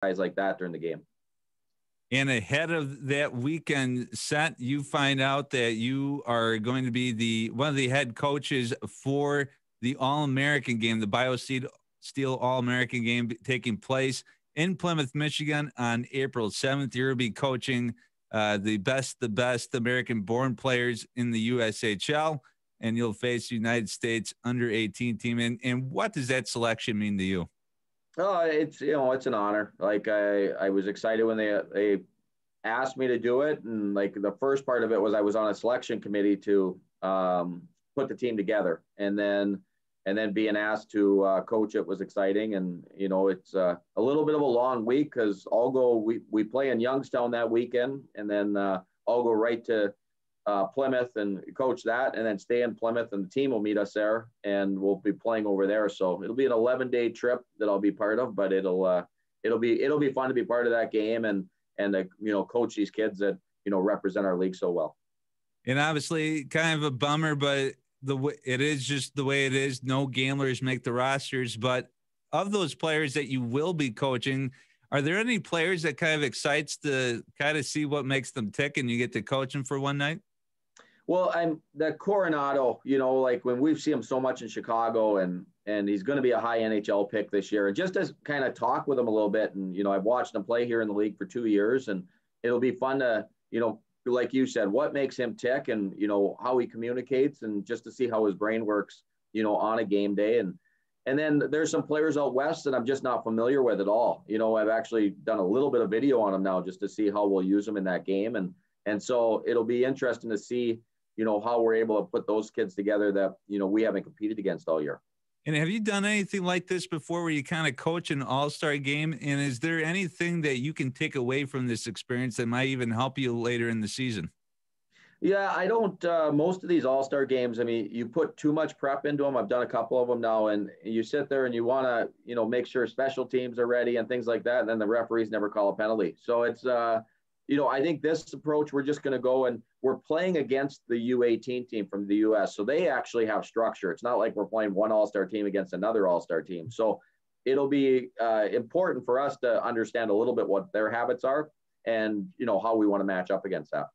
guys like that during the game. And ahead of that weekend set, you find out that you are going to be one of the head coaches for the All-American game, the Biosteel All-American game taking place in Plymouth, Michigan on April 7th. You'll be coaching the best American-born players in the USHL, and you'll face the United States under-18 team. And what does that selection mean to you? Oh, it's an honor. Like I was excited when they asked me to do it, and like the first part of it was I was on a selection committee to put the team together, and then being asked to coach it was exciting. And it's a little bit of a long week because we play in Youngstown that weekend, and then I'll go right to Plymouth and coach that, and then stay in Plymouth, and the team will meet us there, and we'll be playing over there. So it'll be an 11-day trip that I'll be part of, but it'll be fun to be part of that game and coach these kids that represent our league so well. And obviously, kind of a bummer, but it is just the way it is. No gamblers make the rosters. But of those players that you will be coaching, are there any players that kind of excites to kind of see what makes them tick, and you get to coach them for one night? Well, I'm the Coronado, like when we've seen him so much in Chicago, and he's going to be a high NHL pick this year. And just to kind of talk with him a little bit, and I've watched him play here in the league for 2 years, and it'll be fun to like you said, what makes him tick, and how he communicates, and just to see how his brain works, on a game day. And then there's some players out west that I'm just not familiar with at all. I've actually done a little bit of video on them now just to see how we'll use them in that game, and so it'll be interesting to see how we're able to put those kids together that we haven't competed against all year. And have you done anything like this before where you kind of coach an all-star game? And is there anything that you can take away from this experience that might even help you later in the season? Yeah, I don't, most of these all-star games, I mean, you put too much prep into them. I've done a couple of them now, and you sit there and you want to, make sure special teams are ready and things like that. And then the referees never call a penalty. So it's, I think this approach, we're just going to go, and we're playing against the U18 team from the US. So they actually have structure. It's not like we're playing one all-star team against another all-star team. So it'll be important for us to understand a little bit what their habits are and, how we want to match up against that.